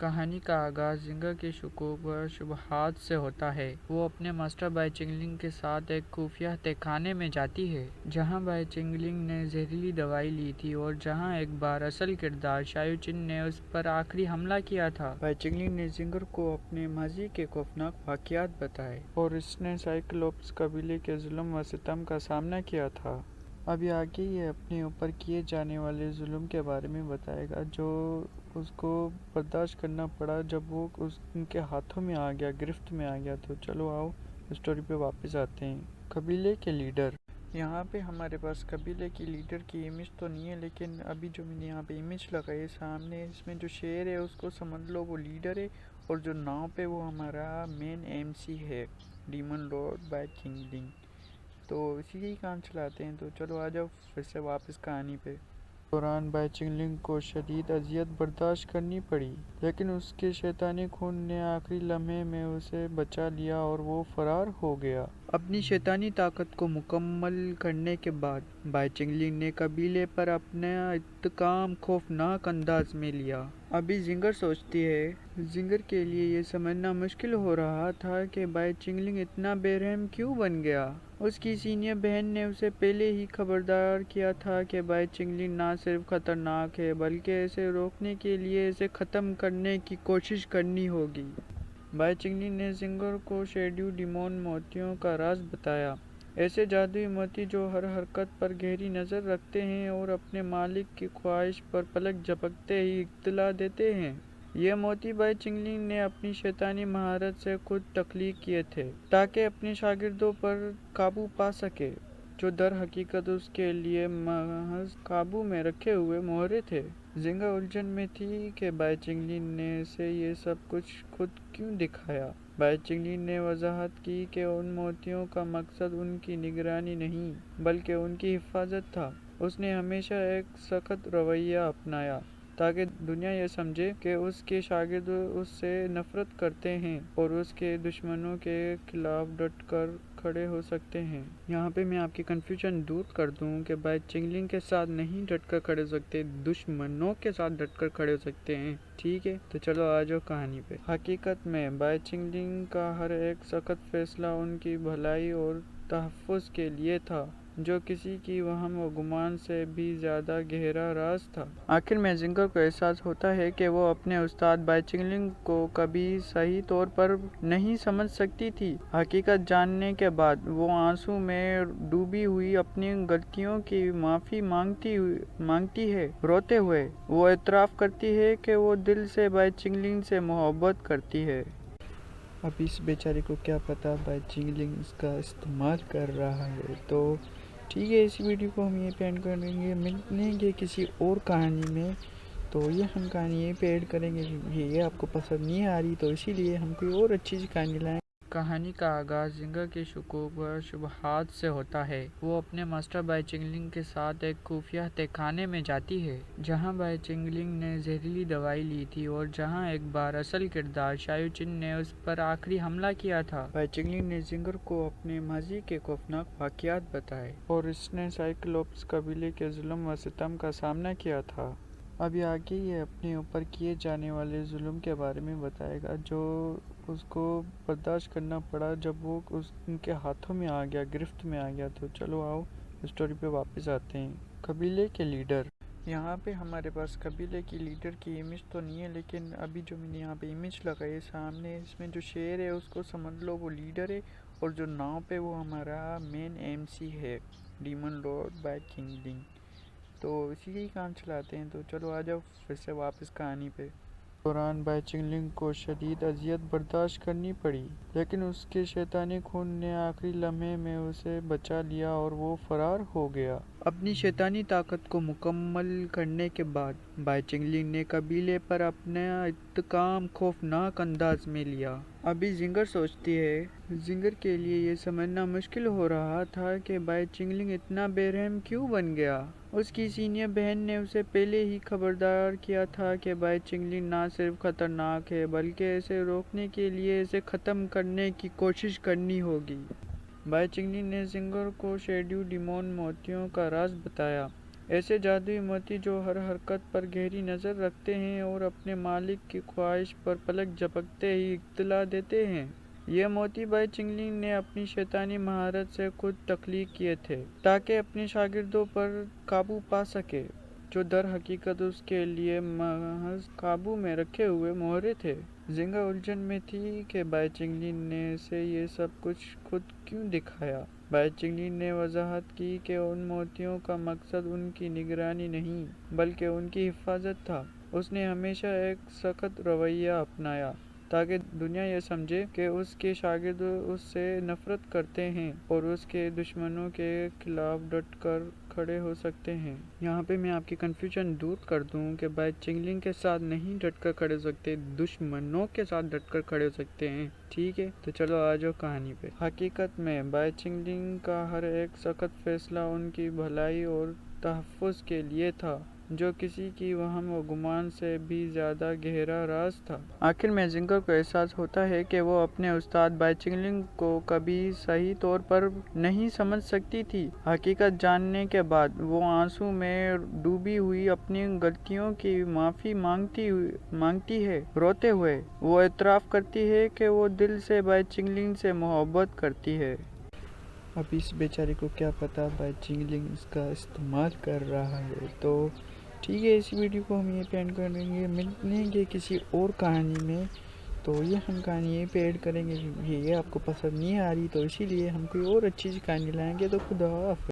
کہانی کا آغاز زنگر کے شکوک و شبہات سے ہوتا ہے۔ وہ اپنے ماسٹر بائی چنگلنگ کے ساتھ ایک خفیہ تہہ خانے میں جاتی ہے جہاں بائی چنگلنگ نے زہریلی دوائی لی تھی اور جہاں ایک بار اصل کردار شایو چن نے اس پر آخری حملہ کیا تھا۔ بائی چنگلنگ نے زنگر کو اپنے ماضی کے خوفناک واقعات بتائے اور اس نے سائیکلوپس قبیلے کے ظلم و ستم کا سامنا کیا تھا۔ ابھی آگے یہ اپنے اوپر کیے جانے والے ظلم کے بارے میں بتائے گا جو اس کو برداشت کرنا پڑا جب وہ ان کے ہاتھوں میں آ گیا، گرفت میں آ گیا۔ تو چلو آؤ اسٹوری پہ واپس آتے ہیں۔ قبیلے کے لیڈر۔ یہاں پہ ہمارے پاس قبیلے کی لیڈر کی امیج تو نہیں ہے، لیکن ابھی جو میں نے یہاں پہ امیج لگائی سامنے، اس میں جو شیر ہے اس کو سمجھ لو وہ لیڈر ہے، اور جو ناؤ پہ وہ ہمارا مین ایم سی ہے، ڈیمن لارڈ بائی چنگلنگ۔ تو اسی ہی کام چلاتے ہیں۔ تو چلو آ جاؤ پھر سے واپس کہانی پہ۔ دوران بائی چنگلنگ کو شدید اذیت برداشت کرنی پڑی، لیکن اس کے شیطانی خون نے آخری لمحے میں اسے بچا لیا اور وہ فرار ہو گیا۔ اپنی شیطانی طاقت کو مکمل کرنے کے بعد بائی چنگلنگ نے قبیلے پر اپنا انتقام خوفناک انداز میں لیا۔ ابھی زنگر سوچتی ہے، زنگر کے لیے یہ سمجھنا مشکل ہو رہا تھا کہ بائی چنگلنگ اتنا بے رحم کیوں بن گیا۔ اس کی سینئر بہن نے اسے پہلے ہی خبردار کیا تھا کہ بائی چنگلنگ نہ صرف خطرناک ہے بلکہ اسے روکنے کے لیے اسے ختم کرنے کی کوشش کرنی ہوگی۔ بائی چنگلنگ نے زنگر کو شیڈو ڈیمون موتیوں کا راز بتایا، ایسے جادوئی موتی جو ہر حرکت پر گہری نظر رکھتے ہیں اور اپنے مالک کی خواہش پر پلک جھپکتے ہی اطلاع دیتے ہیں۔ یہ موتی بائی چنگلنگ نے اپنی شیطانی مہارت سے خود تخلیق کیے تھے تاکہ اپنے شاگردوں پر قابو پا سکے، جو در حقیقت اس کے لیے محض قابو میں رکھے ہوئے مہرے تھے۔ زنگر الجھن میں تھی کہ بائی چنگلنگ نے اسے یہ سب کچھ خود کیوں دکھایا۔ بائی چنگلنگ نے وضاحت کی کہ ان موتیوں کا مقصد ان کی نگرانی نہیں بلکہ ان کی حفاظت تھا۔ اس نے ہمیشہ ایک سخت رویہ اپنایا تاکہ دنیا یہ سمجھے کہ اس کے شاگرد اس سے نفرت کرتے ہیں اور اس کے دشمنوں کے خلاف ڈٹ کر کھڑے ہو سکتے ہیں۔ یہاں پہ میں آپ کی کنفیوژن دور کر دوں کہ بائی چنگلنگ کے ساتھ نہیں ڈٹ کر کھڑے ہو سکتے، دشمنوں کے ساتھ ڈٹ کر کھڑے ہو سکتے ہیں، ٹھیک ہے؟ تو چلو آ جاؤ کہانی پہ۔ حقیقت میں بائی چنگلنگ کا ہر ایک سخت فیصلہ ان کی بھلائی اور تحفظ کے لیے تھا، جو کسی کی وہم و گمان سے بھی زیادہ گہرا راز تھا۔ آخر میں زنگر کو احساس ہوتا ہے کہ وہ اپنے استاد بائی چنگلنگ کو کبھی صحیح طور پر نہیں سمجھ سکتی تھی۔ حقیقت جاننے کے بعد وہ آنسو میں ڈوبی ہوئی اپنی غلطیوں کی معافی مانگتی ہے۔ روتے ہوئے وہ اعتراف کرتی ہے کہ وہ دل سے بائی چنگلنگ سے محبت کرتی ہے۔ اب اس بیچاری کو کیا پتا بائی چنگلنگ اس کا استعمال کر رہا ہے۔ تو ٹھیک ہے، اس ویڈیو کو ہم یہ پہ ایڈ کریں گے، ملیں گے کسی اور کہانی میں۔ تو یہ ہم کہانی یہ پہ ایڈ کریں گے، یہ آپ کو پسند نہیں آ رہی تو اسی لیے ہم کوئی اور اچھی سی کہانی لائیں۔ کہانی کا آغاز زنگر کے شکوک و شبہات سے ہوتا ہے۔ وہ اپنے ماسٹر بائی چنگلنگ کے ساتھ ایک خفیہ تہہ خانے میں جاتی ہے جہاں بائی چنگلنگ نے زہریلی دوائی لی تھی اور جہاں ایک بار اصل کردار شایو چن نے اس پر آخری حملہ کیا تھا۔ بائی چنگلنگ نے زنگر کو اپنے ماضی کے خوفناک واقعات بتائے اور اس نے سائیکلوپس قبیلے کے ظلم و ستم کا سامنا کیا تھا۔ ابھی آگے یہ اپنے اوپر کیے جانے والے ظلم کے بارے میں بتائے گا جو اس کو برداشت کرنا پڑا جب وہ ان کے ہاتھوں میں آ گیا، گرفت میں آ گیا۔ تو چلو آؤ اسٹوری پہ واپس آتے ہیں۔ قبیلے کے لیڈر۔ یہاں پہ ہمارے پاس قبیلے کی لیڈر کی امیج تو نہیں ہے، لیکن ابھی جو میں نے یہاں پہ امیج لگائی سامنے، اس میں جو شیر ہے اس کو سمجھ لو وہ لیڈر ہے، اور جو ناؤ پہ وہ ہمارا مین ایم سی ہے، ڈیمن لارڈ بائی چنگلنگ۔ تو اسی ہی کام چلاتے ہیں۔ تو چلو آ جاؤ پھر سے واپس کہانی پہ۔ دوران بائی چنگلنگ کو شدید اذیت برداشت کرنی پڑی، لیکن اس کے شیطانی خون نے آخری لمحے میں اسے بچا لیا اور وہ فرار ہو گیا۔ اپنی شیطانی طاقت کو مکمل کرنے کے بعد بائی چنگلنگ نے قبیلے پر اپنا انتقام خوفناک انداز میں لیا۔ ابھی زنگر سوچتی ہے، زنگر کے لیے یہ سمجھنا مشکل ہو رہا تھا کہ بائی چنگلنگ اتنا بے رحم کیوں بن گیا۔ اس کی سینئر بہن نے اسے پہلے ہی خبردار کیا تھا کہ بائی چنگلنگ نہ صرف خطرناک ہے بلکہ اسے روکنے کے لیے اسے ختم کرنے کی کوشش کرنی ہوگی۔ بائی چنگلنگ نے زنگر کو شیڈو ڈیمون موتیوں کا راز بتایا، ایسے جادوئی موتی جو ہر حرکت پر گہری نظر رکھتے ہیں اور اپنے مالک کی خواہش پر پلک جھپکتے ہی اطلاع دیتے ہیں۔ یہ موتی بائی چنگلنگ نے اپنی شیطانی مہارت سے خود تخلیق کیے تھے تاکہ اپنے شاگردوں پر قابو پا سکے، جو در حقیقت اس کے لیے محض قابو میں رکھے ہوئے مہرے تھے۔ زنگا الجھن میں تھی کہ بائی چنگلنگ نے اسے یہ سب کچھ خود کیوں دکھایا۔ بائی چنگلنگ نے وضاحت کی کہ ان موتیوں کا مقصد ان کی نگرانی نہیں بلکہ ان کی حفاظت تھا۔ اس نے ہمیشہ ایک سخت رویہ اپنایا تاکہ دنیا یہ سمجھے کہ اس کے شاگرد اس سے نفرت کرتے ہیں اور اس کے دشمنوں کے خلاف ڈٹ کر کھڑے ہو سکتے ہیں۔ یہاں پہ میں آپ کی کنفیوژن دور کر دوں کہ بائی چنگلنگ کے ساتھ نہیں ڈٹ کر کھڑے ہو سکتے، دشمنوں کے ساتھ ڈٹ کر کھڑے ہو سکتے ہیں، ٹھیک ہے؟ تو چلو آ جاؤ کہانی پہ۔ حقیقت میں بائی چنگلنگ کا ہر ایک سخت فیصلہ ان کی بھلائی اور تحفظ کے لیے تھا، جو کسی کی وہم و گمان سے بھی زیادہ گہرا راز تھا۔ آخر میں زنگا کو احساس ہوتا ہے کہ وہ اپنے استاد بائی چنگلنگ کو کبھی صحیح طور پر نہیں سمجھ سکتی تھی۔ حقیقت جاننے کے بعد وہ آنسو میں ڈوبی ہوئی اپنی غلطیوں کی معافی مانگتی ہے۔ روتے ہوئے وہ اعتراف کرتی ہے کہ وہ دل سے بائی چنگلنگ سے محبت کرتی ہے۔ اب اس بیچارے کو کیا پتا بائی چنگلنگ اس کا استعمال کر رہا ہے۔ تو ٹھیک ہے، اس ویڈیو کو ہم یہ پہ اینڈ کریں گے، ملیں گے کسی اور کہانی میں۔ تو یہ ہم کہانی یہیں پہ ایڈ کریں گے، یہ آپ کو پسند نہیں آ رہی تو اسی لیے ہم کوئی اور اچھی سی کہانی لائیں گے۔ تو خدا حافظ۔